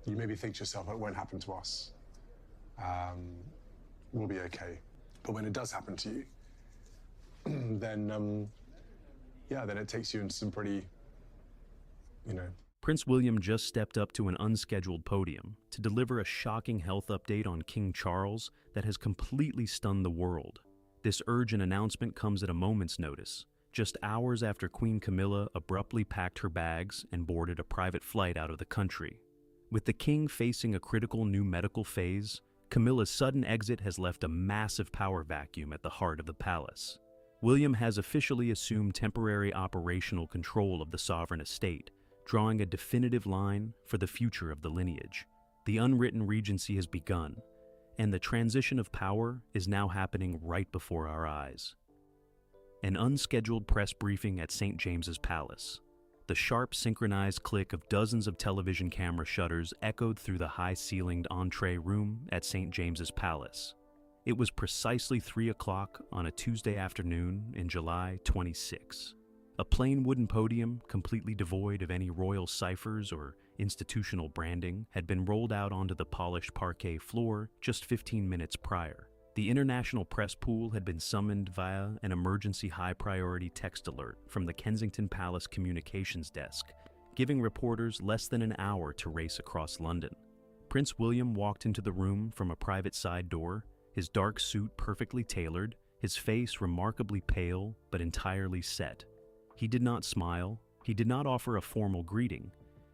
you maybe think to yourself, it won't happen to us. We'll be okay. But when it does happen to you, then it takes you into some pretty, Prince William just stepped up to an unscheduled podium to deliver a shocking health update on King Charles that has completely stunned the world. This urgent announcement comes at a moment's notice, just hours after Queen Camilla abruptly packed her bags and boarded a private flight out of the country. With the king facing a critical new medical phase, Camilla's sudden exit has left a massive power vacuum at the heart of the palace. William has officially assumed temporary operational control of the sovereign estate, drawing a definitive line for the future of the lineage. The unwritten regency has begun, and the transition of power is now happening right before our eyes. An unscheduled press briefing at St. James's Palace. The sharp, synchronized click of dozens of television camera shutters echoed through the high-ceilinged entree room at St. James's Palace. It was precisely 3 o'clock on a Tuesday afternoon in July 26. A plain wooden podium, completely devoid of any royal ciphers or institutional branding, had been rolled out onto the polished parquet floor just 15 minutes prior. The international press pool had been summoned via an emergency high-priority text alert from the Kensington Palace communications desk, giving reporters less than an hour to race across London. Prince William walked into the room from a private side door, his dark suit perfectly tailored, his face remarkably pale but entirely set. He did not smile, he did not offer a formal greeting,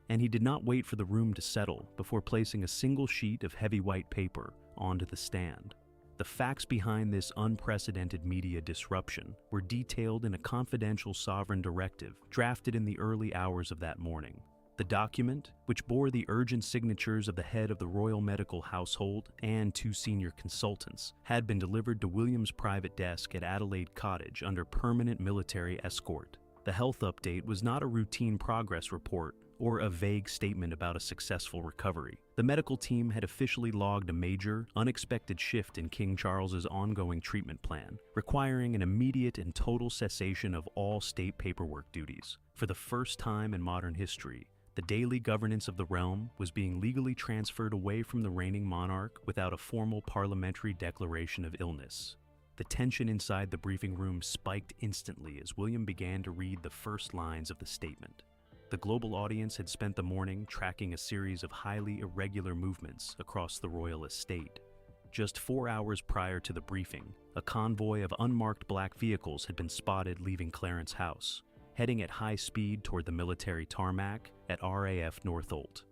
and he did not wait for the room to settle before placing a single sheet of heavy white paper onto the stand. The facts behind this unprecedented media disruption were detailed in a confidential sovereign directive drafted in the early hours of that morning. The document, which bore the urgent signatures of the head of the royal medical household and 2 senior consultants, had been delivered to William's private desk at Adelaide Cottage under permanent military escort. The health update was not a routine progress report or a vague statement about a successful recovery. The medical team had officially logged a major, unexpected shift in King Charles's ongoing treatment plan, requiring an immediate and total cessation of all state paperwork duties. For the first time in modern history, the daily governance of the realm was being legally transferred away from the reigning monarch without a formal parliamentary declaration of illness. The tension inside the briefing room spiked instantly as William began to read the first lines of the statement. The global audience had spent the morning tracking a series of highly irregular movements across the royal estate. Just 4 hours prior to the briefing, a convoy of unmarked black vehicles had been spotted leaving Clarence House, heading at high speed toward the military tarmac at RAF Northolt.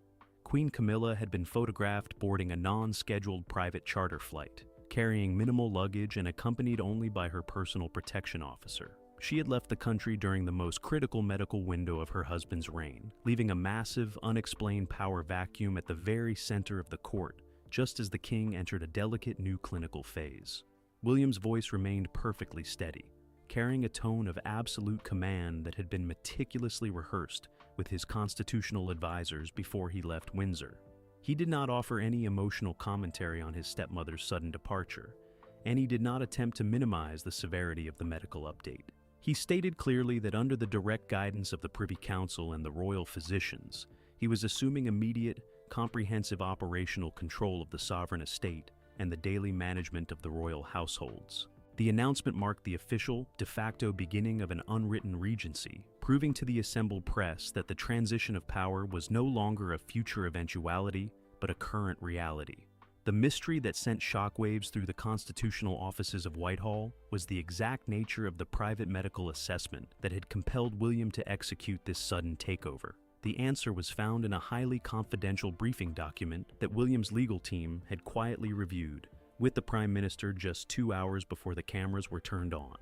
Queen Camilla had been photographed boarding a non-scheduled private charter flight, carrying minimal luggage and accompanied only by her personal protection officer. She had left the country during the most critical medical window of her husband's reign, leaving a massive, unexplained power vacuum at the very center of the court, just as the king entered a delicate new clinical phase. William's voice remained perfectly steady, carrying a tone of absolute command that had been meticulously rehearsed with his constitutional advisors before he left Windsor. He did not offer any emotional commentary on his stepmother's sudden departure, and he did not attempt to minimize the severity of the medical update. He stated clearly that under the direct guidance of the Privy Council and the royal physicians, he was assuming immediate, comprehensive operational control of the sovereign estate and the daily management of the royal households. The announcement marked the official, de facto beginning of an unwritten regency, proving to the assembled press that the transition of power was no longer a future eventuality, but a current reality. The mystery that sent shockwaves through the constitutional offices of Whitehall was the exact nature of the private medical assessment that had compelled William to execute this sudden takeover. The answer was found in a highly confidential briefing document that William's legal team had quietly reviewed, with the Prime Minister just 2 hours before the cameras were turned on.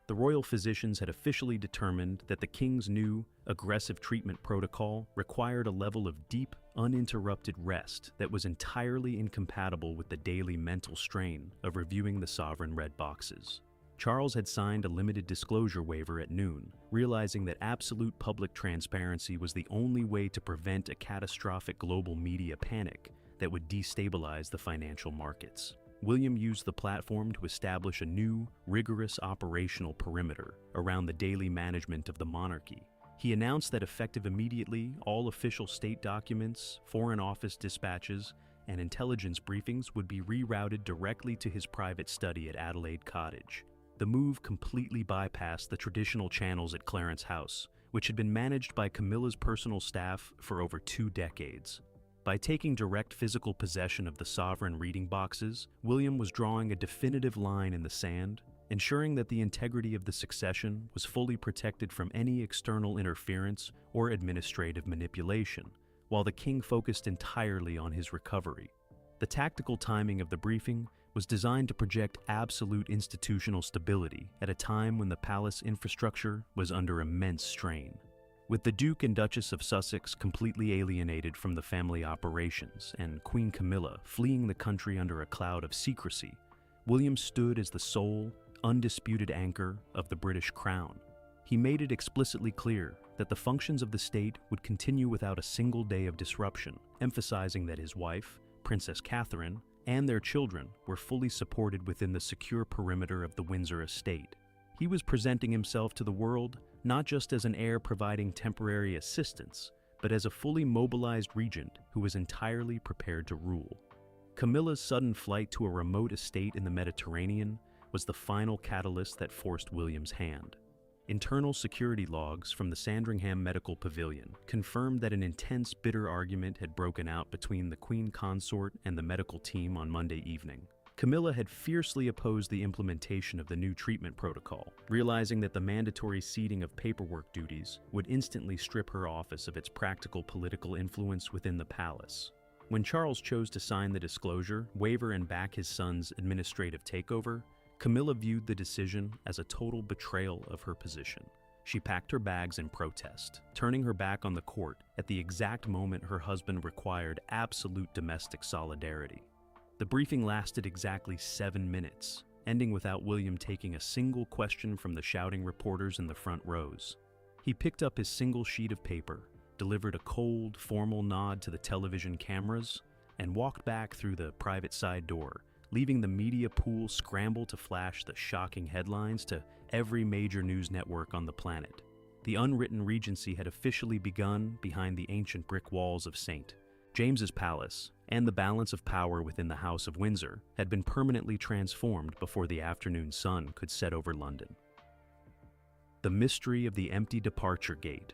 The royal physicians had officially determined that the king's new, aggressive treatment protocol required a level of deep, uninterrupted rest that was entirely incompatible with the daily mental strain of reviewing the sovereign red boxes. Charles had signed a limited disclosure waiver at noon, realizing that absolute public transparency was the only way to prevent a catastrophic global media panic that would destabilize the financial markets. William used the platform to establish a new, rigorous operational perimeter around the daily management of the monarchy. He announced that effective immediately, all official state documents, Foreign Office dispatches, and intelligence briefings would be rerouted directly to his private study at Adelaide Cottage. The move completely bypassed the traditional channels at Clarence House, which had been managed by Camilla's personal staff for over 2 decades. By taking direct physical possession of the sovereign reading boxes, William was drawing a definitive line in the sand, ensuring that the integrity of the succession was fully protected from any external interference or administrative manipulation, while the king focused entirely on his recovery. The tactical timing of the briefing was designed to project absolute institutional stability at a time when the palace infrastructure was under immense strain. With the Duke and Duchess of Sussex completely alienated from the family operations and Queen Camilla fleeing the country under a cloud of secrecy, William stood as the sole, undisputed anchor of the British crown. He made it explicitly clear that the functions of the state would continue without a single day of disruption, emphasizing that his wife, Princess Catherine, and their children were fully supported within the secure perimeter of the Windsor estate. He was presenting himself to the world not just as an heir providing temporary assistance, but as a fully mobilized regent who was entirely prepared to rule. Camilla's sudden flight to a remote estate in the Mediterranean was the final catalyst that forced William's hand. Internal security logs from the Sandringham Medical Pavilion confirmed that an intense, bitter argument had broken out between the Queen Consort and the medical team on Monday evening. Camilla had fiercely opposed the implementation of the new treatment protocol, realizing that the mandatory ceding of paperwork duties would instantly strip her office of its practical political influence within the palace. When Charles chose to sign the disclosure, waiver and back his son's administrative takeover, Camilla viewed the decision as a total betrayal of her position. She packed her bags in protest, turning her back on the court at the exact moment her husband required absolute domestic solidarity. The briefing lasted exactly 7 minutes, ending without William taking a single question from the shouting reporters in the front rows. He picked up his single sheet of paper, delivered a cold, formal nod to the television cameras, and walked back through the private side door, leaving the media pool scramble to flash the shocking headlines to every major news network on the planet. The unwritten regency had officially begun behind the ancient brick walls of St. James's Palace, and the balance of power within the House of Windsor had been permanently transformed before the afternoon sun could set over London. The mystery of the empty departure gate.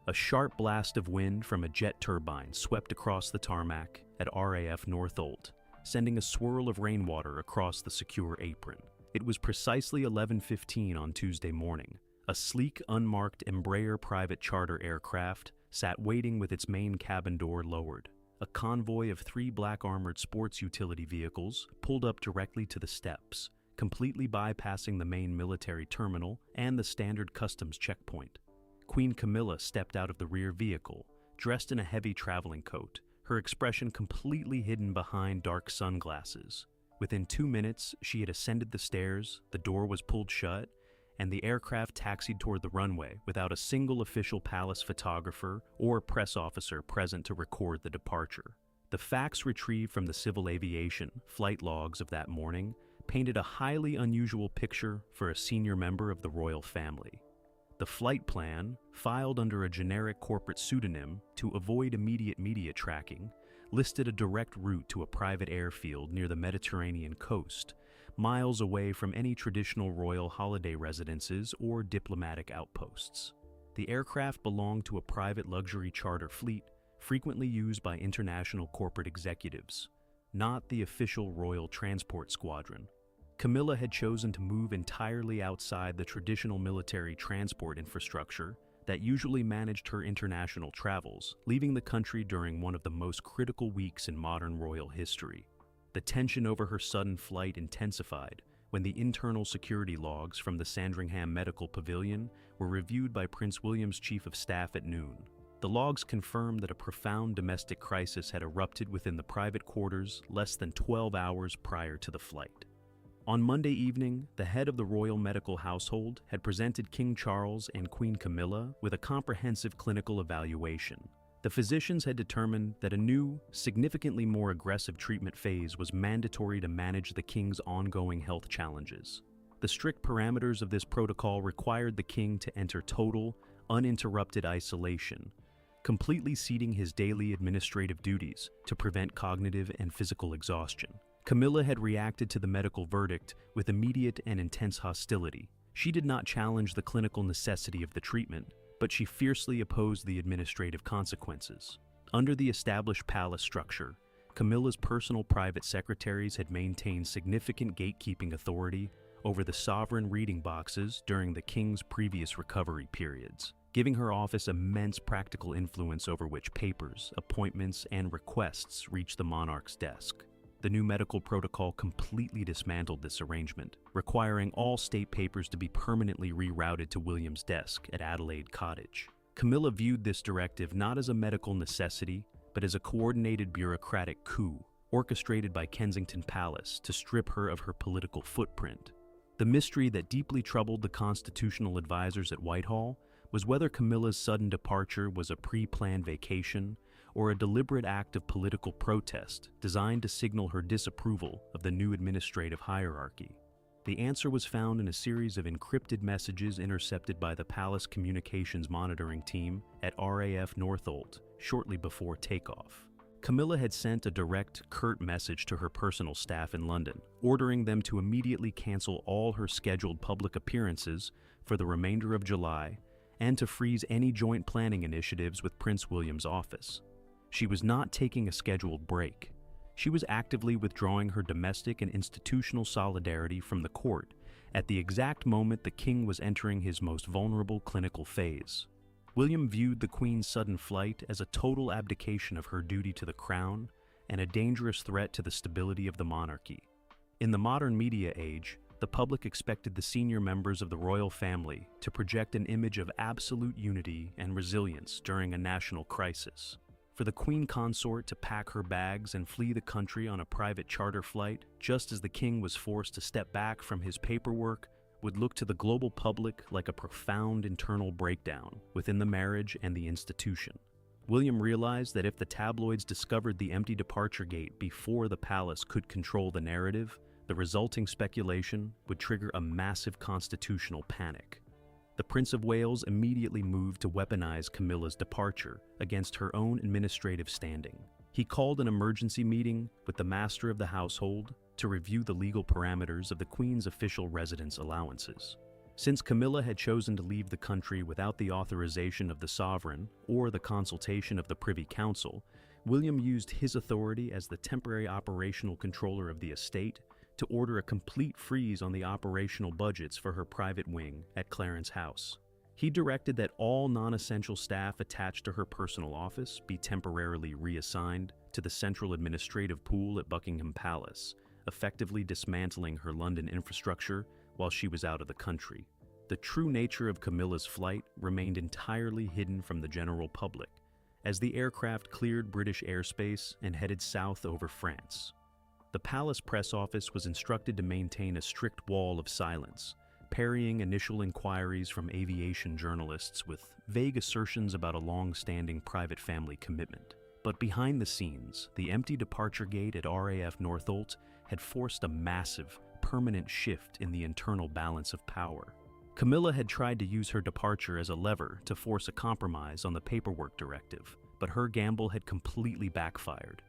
A sharp blast of wind from a jet turbine swept across the tarmac at RAF Northolt, sending a swirl of rainwater across the secure apron. It was precisely 11:15 on Tuesday morning. A sleek, unmarked Embraer private charter aircraft sat waiting with its main cabin door lowered. A convoy of 3 black-armored sports utility vehicles pulled up directly to the steps, completely bypassing the main military terminal and the standard customs checkpoint. Queen Camilla stepped out of the rear vehicle, dressed in a heavy traveling coat, her expression completely hidden behind dark sunglasses. Within 2 minutes, she had ascended the stairs, the door was pulled shut, and the aircraft taxied toward the runway without a single official palace photographer or press officer present to record the departure. The facts retrieved from the civil aviation flight logs of that morning painted a highly unusual picture for a senior member of the royal family. The flight plan, filed under a generic corporate pseudonym to avoid immediate media tracking, listed a direct route to a private airfield near the Mediterranean coast, miles away from any traditional royal holiday residences or diplomatic outposts. The aircraft belonged to a private luxury charter fleet frequently used by international corporate executives, not the official royal transport squadron. Camilla had chosen to move entirely outside the traditional military transport infrastructure that usually managed her international travels, leaving the country during one of the most critical weeks in modern royal history. The tension over her sudden flight intensified when the internal security logs from the Sandringham Medical Pavilion were reviewed by Prince William's Chief of Staff at noon. The logs confirmed that a profound domestic crisis had erupted within the private quarters less than 12 hours prior to the flight. On Monday evening, the head of the royal medical household had presented King Charles and Queen Camilla with a comprehensive clinical evaluation. The physicians had determined that a new, significantly more aggressive treatment phase was mandatory to manage the king's ongoing health challenges. The strict parameters of this protocol required the king to enter total, uninterrupted isolation, completely ceding his daily administrative duties to prevent cognitive and physical exhaustion. Camilla had reacted to the medical verdict with immediate and intense hostility. She did not challenge the clinical necessity of the treatment, but she fiercely opposed the administrative consequences. Under the established palace structure, Camilla's personal private secretaries had maintained significant gatekeeping authority over the sovereign reading boxes during the king's previous recovery periods, giving her office immense practical influence over which papers, appointments, and requests reached the monarch's desk. The new medical protocol completely dismantled this arrangement, requiring all state papers to be permanently rerouted to William's desk at Adelaide Cottage. Camilla viewed this directive not as a medical necessity, but as a coordinated bureaucratic coup, orchestrated by Kensington Palace to strip her of her political footprint. The mystery that deeply troubled the constitutional advisors at Whitehall was whether Camilla's sudden departure was a pre-planned vacation or a deliberate act of political protest designed to signal her disapproval of the new administrative hierarchy. The answer was found in a series of encrypted messages intercepted by the Palace Communications Monitoring Team at RAF Northolt shortly before takeoff. Camilla had sent a direct, curt message to her personal staff in London, ordering them to immediately cancel all her scheduled public appearances for the remainder of July and to freeze any joint planning initiatives with Prince William's office. She was not taking a scheduled break. She was actively withdrawing her domestic and institutional solidarity from the court at the exact moment the king was entering his most vulnerable clinical phase. William viewed the Queen's sudden flight as a total abdication of her duty to the crown and a dangerous threat to the stability of the monarchy. In the modern media age, the public expected the senior members of the royal family to project an image of absolute unity and resilience during a national crisis. For the Queen Consort to pack her bags and flee the country on a private charter flight, just as the king was forced to step back from his paperwork, would look to the global public like a profound internal breakdown within the marriage and the institution. William realized that if the tabloids discovered the empty departure gate before the palace could control the narrative, the resulting speculation would trigger a massive constitutional panic. The Prince of Wales immediately moved to weaponize Camilla's departure against her own administrative standing. He called an emergency meeting with the master of the household to review the legal parameters of the Queen's official residence allowances. Since Camilla had chosen to leave the country without the authorization of the sovereign or the consultation of the Privy Council, William used his authority as the temporary operational controller of the estate to order a complete freeze on the operational budgets for her private wing at Clarence House. He directed that all non-essential staff attached to her personal office be temporarily reassigned to the central administrative pool at Buckingham Palace, effectively dismantling her London infrastructure while she was out of the country. The true nature of Camilla's flight remained entirely hidden from the general public, as the aircraft cleared British airspace and headed south over France. The palace press office was instructed to maintain a strict wall of silence, parrying initial inquiries from aviation journalists with vague assertions about a long-standing private family commitment. But behind the scenes, the empty departure gate at RAF Northolt had forced a massive, permanent shift in the internal balance of power. Camilla had tried to use her departure as a lever to force a compromise on the paperwork directive, but her gamble had completely backfired.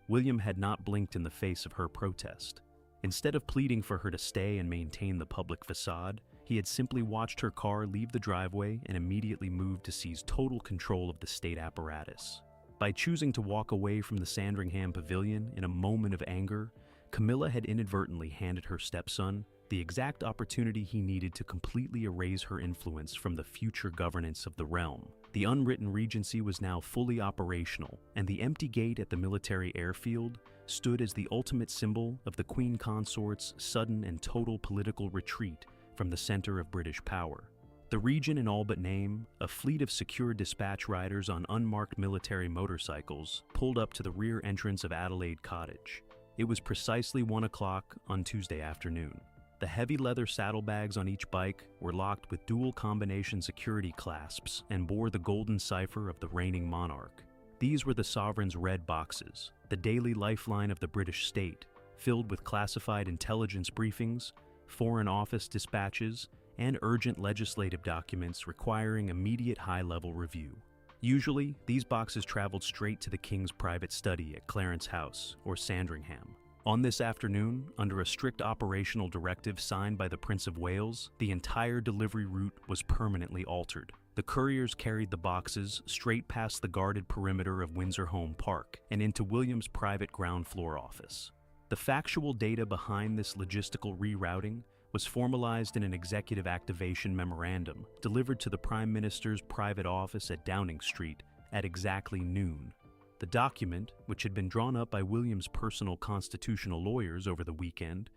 William had not blinked in the face of her protest. Instead of pleading for her to stay and maintain the public facade, he had simply watched her car leave the driveway and immediately moved to seize total control of the state apparatus. By choosing to walk away from the Sandringham Pavilion in a moment of anger, Camilla had inadvertently handed her stepson the exact opportunity he needed to completely erase her influence from the future governance of the realm. The unwritten regency was now fully operational, and the empty gate at the military airfield stood as the ultimate symbol of the Queen Consort's sudden and total political retreat from the center of British power. The region in all but name, a fleet of secure dispatch riders on unmarked military motorcycles, pulled up to the rear entrance of Adelaide Cottage. It was precisely 1 o'clock on Tuesday afternoon. The heavy leather saddlebags on each bike were locked with dual combination security clasps and bore the golden cipher of the reigning monarch. These were the sovereign's red boxes, the daily lifeline of the British state, filled with classified intelligence briefings, foreign office dispatches, and urgent legislative documents requiring immediate high-level review. Usually, these boxes traveled straight to the king's private study at Clarence House or Sandringham. On this afternoon, under a strict operational directive signed by the Prince of Wales, the entire delivery route was permanently altered. The couriers carried the boxes straight past the guarded perimeter of Windsor Home Park and into William's private ground floor office. The factual data behind this logistical rerouting was formalized in an executive activation memorandum delivered to the Prime Minister's private office at Downing Street at exactly noon. The document, which had been drawn up by William's personal constitutional lawyers over the weekend,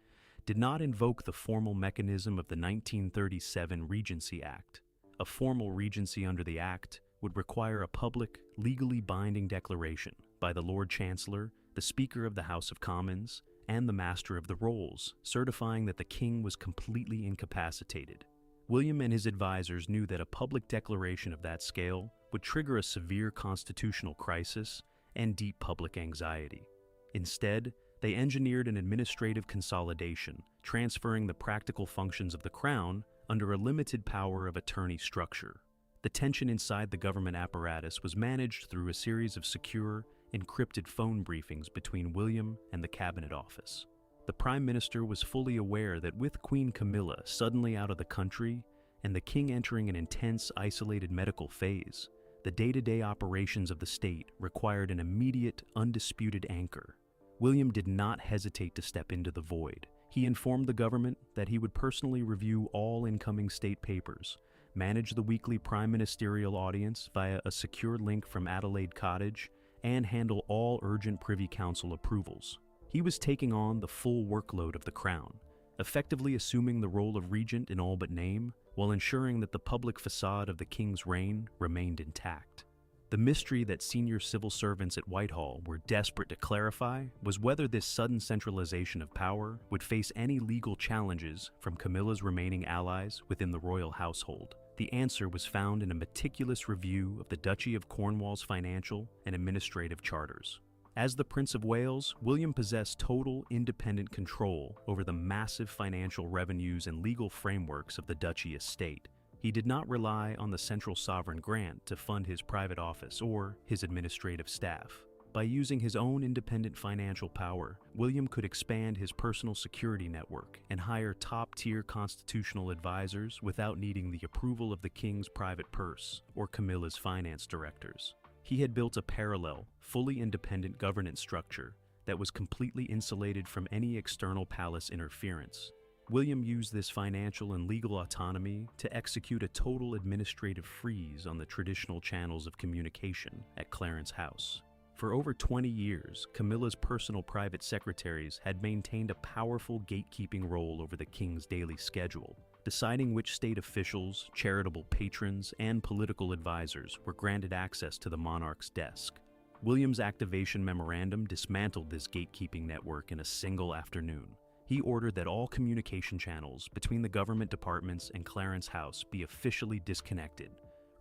did not invoke the formal mechanism of the 1937 Regency Act. A formal regency under the Act would require a public, legally binding declaration by the Lord Chancellor, the Speaker of the House of Commons, and the Master of the Rolls, certifying that the king was completely incapacitated. William and his advisors knew that a public declaration of that scale would trigger a severe constitutional crisis and deep public anxiety. Instead, they engineered an administrative consolidation, transferring the practical functions of the crown under a limited power of attorney structure. The tension inside the government apparatus was managed through a series of secure, encrypted phone briefings between William and the Cabinet Office. The Prime Minister was fully aware that with Queen Camilla suddenly out of the country and the king entering an intense, isolated medical phase, the day-to-day operations of the state required an immediate, undisputed anchor. William did not hesitate to step into the void. He informed the government that he would personally review all incoming state papers, manage the weekly prime ministerial audience via a secure link from Adelaide Cottage, and handle all urgent Privy Council approvals. He was taking on the full workload of the crown, effectively assuming the role of regent in all but name, while ensuring that the public facade of the king's reign remained intact. The mystery that senior civil servants at Whitehall were desperate to clarify was whether this sudden centralization of power would face any legal challenges from Camilla's remaining allies within the royal household. The answer was found in a meticulous review of the Duchy of Cornwall's financial and administrative charters. As the Prince of Wales, William possessed total independent control over the massive financial revenues and legal frameworks of the duchy estate. He did not rely on the central sovereign grant to fund his private office or his administrative staff. By using his own independent financial power, William could expand his personal security network and hire top-tier constitutional advisors without needing the approval of the king's private purse or Camilla's finance directors. He had built a parallel, fully independent governance structure that was completely insulated from any external palace interference. William used this financial and legal autonomy to execute a total administrative freeze on the traditional channels of communication at Clarence House. For over 20 years, Camilla's personal private secretaries had maintained a powerful gatekeeping role over the king's daily schedule, deciding which state officials, charitable patrons, and political advisors were granted access to the monarch's desk. William's activation memorandum dismantled this gatekeeping network in a single afternoon. He ordered that all communication channels between the government departments and Clarence House be officially disconnected,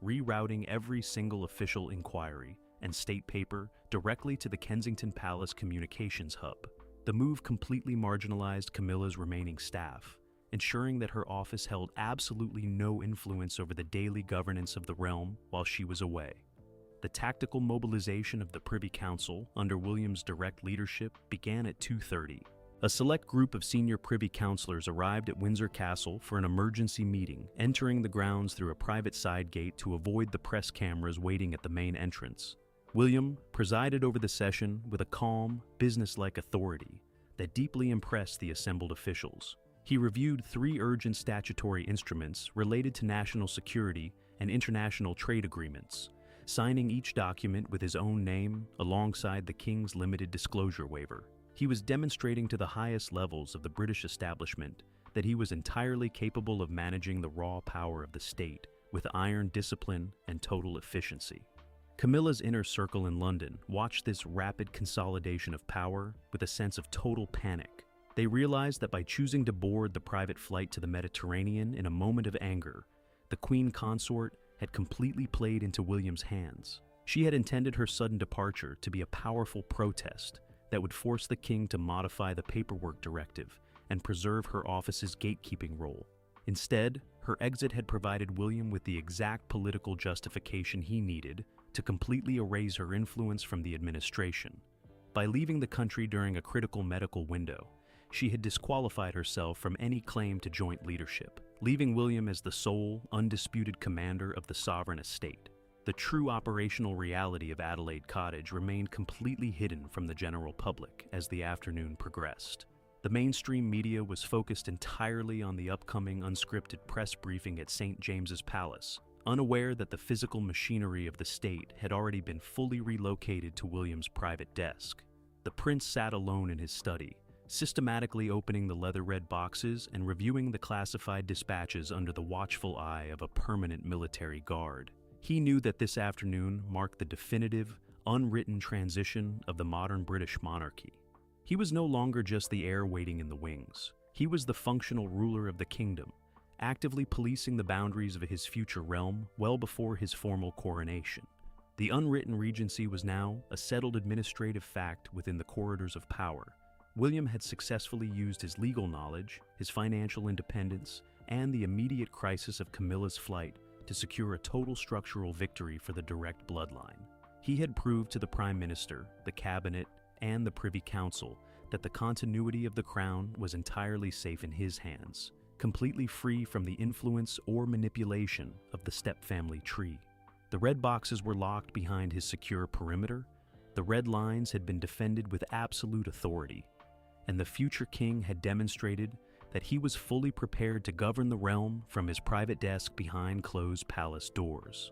rerouting every single official inquiry and state paper directly to the Kensington Palace Communications Hub. The move completely marginalized Camilla's remaining staff, ensuring that her office held absolutely no influence over the daily governance of the realm while she was away. The tactical mobilization of the Privy Council under William's direct leadership began at 2:30. A select group of senior Privy Councillors arrived at Windsor Castle for an emergency meeting, entering the grounds through a private side gate to avoid the press cameras waiting at the main entrance. William presided over the session with a calm, businesslike authority that deeply impressed the assembled officials. He reviewed 3 urgent statutory instruments related to national security and international trade agreements, signing each document with his own name alongside the King's limited disclosure waiver. He was demonstrating to the highest levels of the British establishment that he was entirely capable of managing the raw power of the state with iron discipline and total efficiency. Camilla's inner circle in London watched this rapid consolidation of power with a sense of total panic. They realized that by choosing to board the private flight to the Mediterranean in a moment of anger, the Queen Consort had completely played into William's hands. She had intended her sudden departure to be a powerful protest that would force the king to modify the paperwork directive and preserve her office's gatekeeping role. Instead, her exit had provided William with the exact political justification he needed to completely erase her influence from the administration. By leaving the country during a critical medical window, she had disqualified herself from any claim to joint leadership, leaving William as the sole, undisputed commander of the sovereign estate. The true operational reality of Adelaide Cottage remained completely hidden from the general public as the afternoon progressed. The mainstream media was focused entirely on the upcoming unscripted press briefing at St. James's Palace, unaware that the physical machinery of the state had already been fully relocated to William's private desk. The prince sat alone in his study, systematically opening the leather-red boxes and reviewing the classified dispatches under the watchful eye of a permanent military guard. He knew that this afternoon marked the definitive, unwritten transition of the modern British monarchy. He was no longer just the heir waiting in the wings. He was the functional ruler of the kingdom, actively policing the boundaries of his future realm well before his formal coronation. The unwritten regency was now a settled administrative fact within the corridors of power. William had successfully used his legal knowledge, his financial independence, and the immediate crisis of Camilla's flight to secure a total structural victory for the direct bloodline. He had proved to the Prime Minister, the Cabinet, and the Privy Council that the continuity of the crown was entirely safe in his hands, completely free from the influence or manipulation of the step-family tree. The red boxes were locked behind his secure perimeter, the red lines had been defended with absolute authority, and the future king had demonstrated that he was fully prepared to govern the realm from his private desk behind closed palace doors.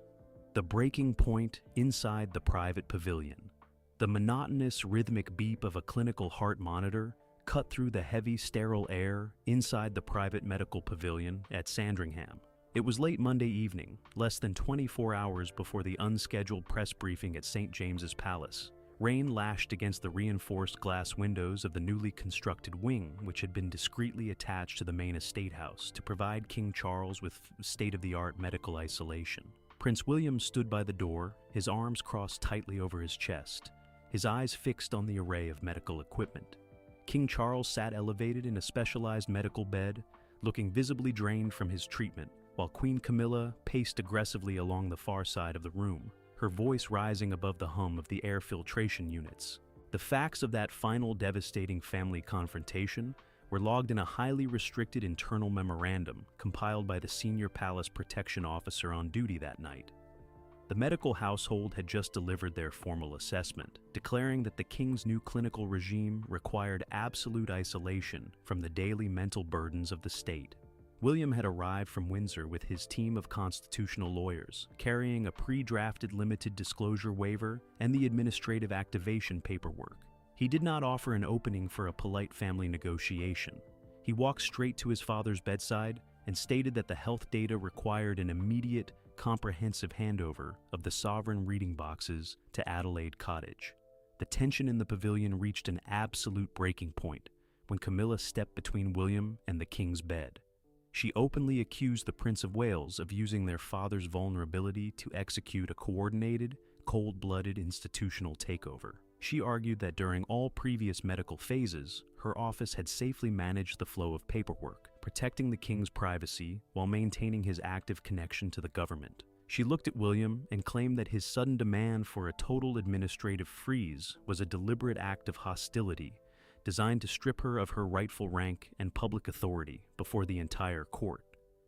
The breaking point inside the private pavilion. The monotonous, rhythmic beep of a clinical heart monitor cut through the heavy, sterile air inside the private medical pavilion at Sandringham. It was late Monday evening, less than 24 hours before the unscheduled press briefing at St. James's Palace. Rain lashed against the reinforced glass windows of the newly constructed wing, which had been discreetly attached to the main estate house to provide King Charles with state-of-the-art medical isolation. Prince William stood by the door, his arms crossed tightly over his chest, his eyes fixed on the array of medical equipment. King Charles sat elevated in a specialized medical bed, looking visibly drained from his treatment, while Queen Camilla paced aggressively along the far side of the room, her voice rising above the hum of the air filtration units. The facts of that final devastating family confrontation were logged in a highly restricted internal memorandum compiled by the senior palace protection officer on duty that night. The medical household had just delivered their formal assessment, declaring that the king's new clinical regime required absolute isolation from the daily mental burdens of the state. William had arrived from Windsor with his team of constitutional lawyers, carrying a pre-drafted limited disclosure waiver and the administrative activation paperwork. He did not offer an opening for a polite family negotiation. He walked straight to his father's bedside and stated that the health data required an immediate, comprehensive handover of the sovereign reading boxes to Adelaide Cottage. The tension in the pavilion reached an absolute breaking point when Camilla stepped between William and the king's bed. She openly accused the Prince of Wales of using their father's vulnerability to execute a coordinated, cold-blooded institutional takeover. She argued that during all previous medical phases, her office had safely managed the flow of paperwork, protecting the king's privacy while maintaining his active connection to the government. She looked at William and claimed that his sudden demand for a total administrative freeze was a deliberate act of hostility designed to strip her of her rightful rank and public authority before the entire court.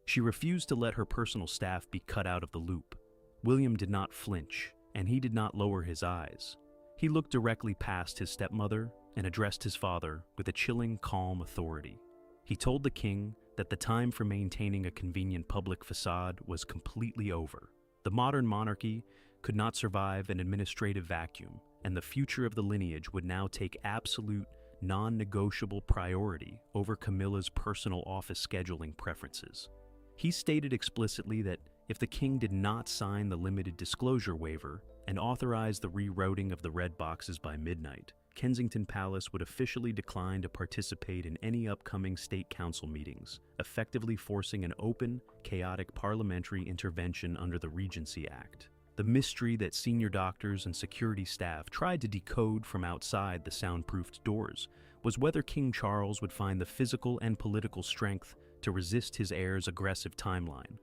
She refused to let her personal staff be cut out of the loop. William did not flinch, and he did not lower his eyes. He looked directly past his stepmother and addressed his father with a chilling, calm authority. He told the king that the time for maintaining a convenient public facade was completely over. The modern monarchy could not survive an administrative vacuum, and the future of the lineage would now take absolute, non-negotiable priority over Camilla's personal office scheduling preferences. He stated explicitly that if the king did not sign the limited disclosure waiver and authorize the rerouting of the red boxes by midnight, Kensington Palace would officially decline to participate in any upcoming state council meetings, effectively forcing an open, chaotic parliamentary intervention under the Regency Act. The mystery that senior doctors and security staff tried to decode from outside the soundproofed doors was whether King Charles would find the physical and political strength to resist his heir's aggressive timeline?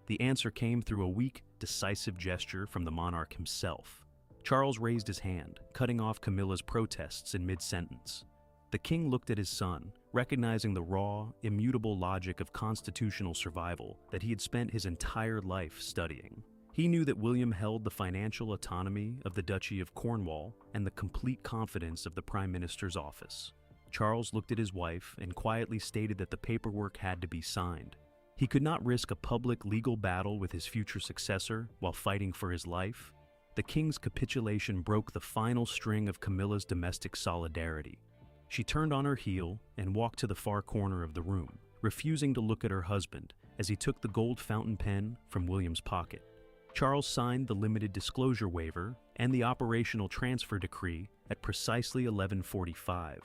The answer came through a weak, decisive gesture from the monarch himself. Charles raised his hand, cutting off Camilla's protests in mid-sentence. The king looked at his son, recognizing the raw, immutable logic of constitutional survival that he had spent his entire life studying. He knew that William held the financial autonomy of the Duchy of Cornwall and the complete confidence of the Prime Minister's office. Charles looked at his wife and quietly stated that the paperwork had to be signed. He could not risk a public legal battle with his future successor while fighting for his life. The king's capitulation broke the final string of Camilla's domestic solidarity. She turned on her heel and walked to the far corner of the room, refusing to look at her husband as he took the gold fountain pen from William's pocket. Charles signed the limited disclosure waiver and the operational transfer decree at precisely 11:45,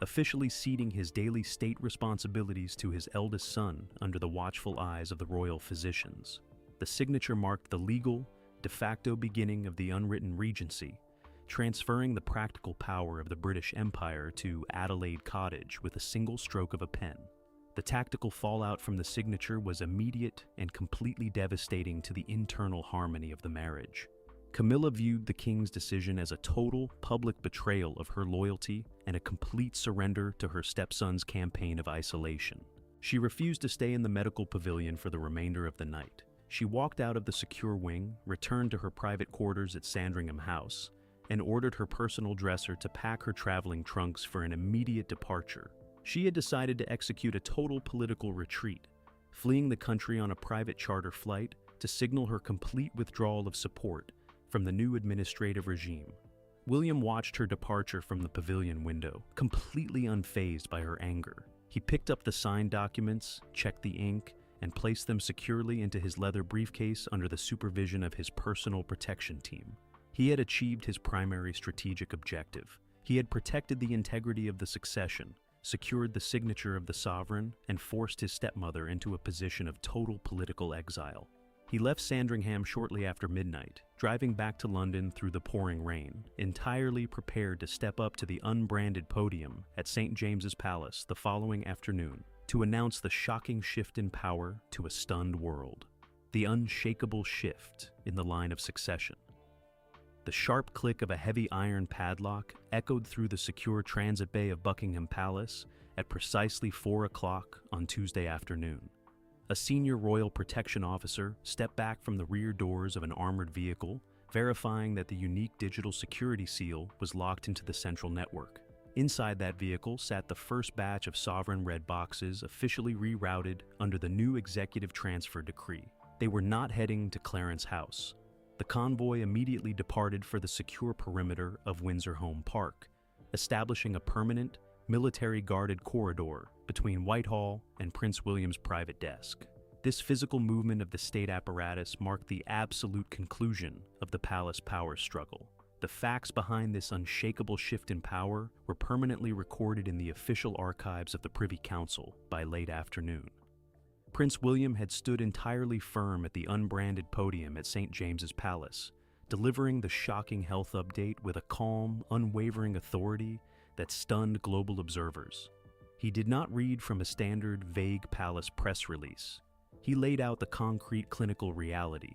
officially ceding his daily state responsibilities to his eldest son under the watchful eyes of the royal physicians. The signature marked the legal, de facto beginning of the unwritten regency, transferring the practical power of the British Empire to Adelaide Cottage with a single stroke of a pen. The tactical fallout from the signature was immediate and completely devastating to the internal harmony of the marriage. Camilla viewed the king's decision as a total public betrayal of her loyalty and a complete surrender to her stepson's campaign of isolation. She refused to stay in the medical pavilion for the remainder of the night. She walked out of the secure wing, returned to her private quarters at Sandringham House, and ordered her personal dresser to pack her traveling trunks for an immediate departure. She had decided to execute a total political retreat, fleeing the country on a private charter flight to signal her complete withdrawal of support from the new administrative regime. William watched her departure from the pavilion window, completely unfazed by her anger. He picked up the signed documents, checked the ink, and placed them securely into his leather briefcase under the supervision of his personal protection team. He had achieved his primary strategic objective. He had protected the integrity of the succession, secured the signature of the sovereign, and forced his stepmother into a position of total political exile. He left Sandringham shortly after midnight, driving back to London through the pouring rain, entirely prepared to step up to the unbranded podium at St. James's Palace the following afternoon to announce the shocking shift in power to a stunned world. The unshakable shift in the line of succession. The sharp click of a heavy iron padlock echoed through the secure transit bay of Buckingham Palace at precisely 4 o'clock on Tuesday afternoon. A senior royal protection officer stepped back from the rear doors of an armored vehicle, verifying that the unique digital security seal was locked into the central network. Inside that vehicle sat the first batch of sovereign red boxes officially rerouted under the new executive transfer decree. They were not heading to Clarence House. The convoy immediately departed for the secure perimeter of Windsor Home Park, establishing a permanent, military-guarded corridor between Whitehall and Prince William's private desk. This physical movement of the state apparatus marked the absolute conclusion of the palace power struggle. The facts behind this unshakable shift in power were permanently recorded in the official archives of the Privy Council by late afternoon. Prince William had stood entirely firm at the unbranded podium at St. James's Palace, delivering the shocking health update with a calm, unwavering authority that stunned global observers. He did not read from a standard, vague palace press release. He laid out the concrete clinical reality,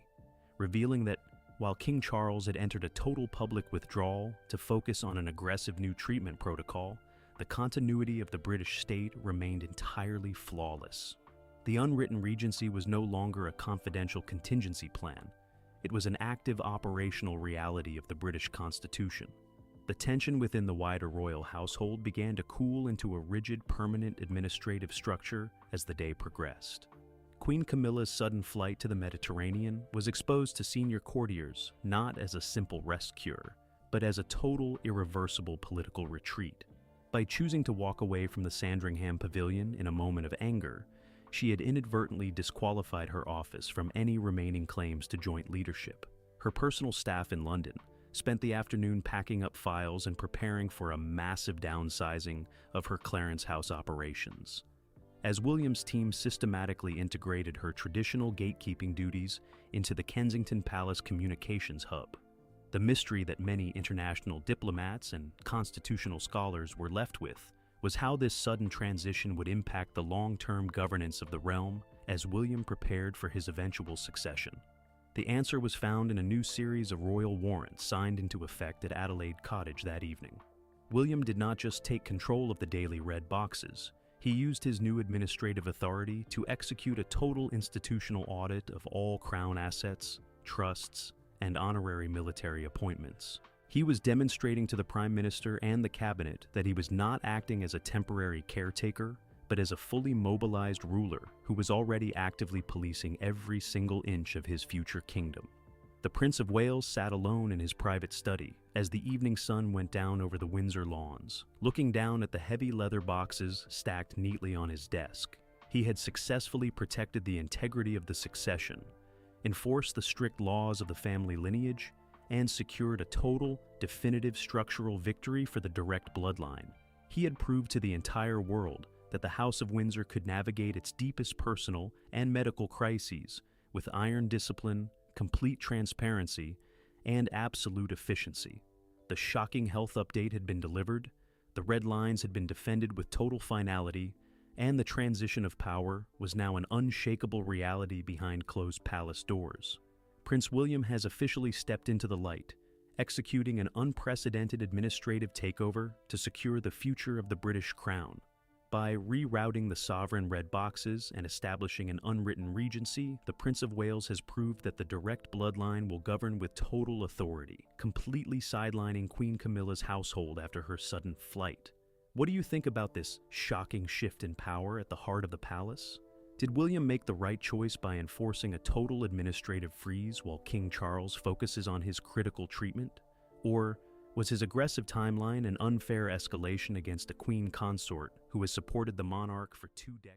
revealing that while King Charles had entered a total public withdrawal to focus on an aggressive new treatment protocol, the continuity of the British state remained entirely flawless. The unwritten regency was no longer a confidential contingency plan. It was an active operational reality of the British Constitution. The tension within the wider royal household began to cool into a rigid, permanent administrative structure as the day progressed. Queen Camilla's sudden flight to the Mediterranean was exposed to senior courtiers not as a simple rest cure, but as a total, irreversible political retreat. By choosing to walk away from the Sandringham Pavilion in a moment of anger, she had inadvertently disqualified her office from any remaining claims to joint leadership. Her personal staff in London spent the afternoon packing up files and preparing for a massive downsizing of her Clarence House operations. As William's team systematically integrated her traditional gatekeeping duties into the Kensington Palace communications hub, the mystery that many international diplomats and constitutional scholars were left with was how this sudden transition would impact the long-term governance of the realm as William prepared for his eventual succession. The answer was found in a new series of royal warrants signed into effect at Adelaide Cottage that evening. William did not just take control of the daily red boxes. He used his new administrative authority to execute a total institutional audit of all Crown assets, trusts, and honorary military appointments. He was demonstrating to the Prime Minister and the Cabinet that he was not acting as a temporary caretaker, but as a fully mobilized ruler who was already actively policing every single inch of his future kingdom. The Prince of Wales sat alone in his private study as the evening sun went down over the Windsor lawns, looking down at the heavy leather boxes stacked neatly on his desk. He had successfully protected the integrity of the succession, enforced the strict laws of the family lineage, and secured a total, definitive structural victory for the direct bloodline. He had proved to the entire world that the House of Windsor could navigate its deepest personal and medical crises with iron discipline, complete transparency, and absolute efficiency. The shocking health update had been delivered, the red lines had been defended with total finality, and the transition of power was now an unshakable reality behind closed palace doors. Prince William has officially stepped into the light, executing an unprecedented administrative takeover to secure the future of the British Crown. By rerouting the sovereign red boxes and establishing an unwritten regency, the Prince of Wales has proved that the direct bloodline will govern with total authority, completely sidelining Queen Camilla's household after her sudden flight. What do you think about this shocking shift in power at the heart of the palace? Did William make the right choice by enforcing a total administrative freeze while King Charles focuses on his critical treatment? Or was his aggressive timeline an unfair escalation against a Queen Consort who has supported the monarch for 2 decades?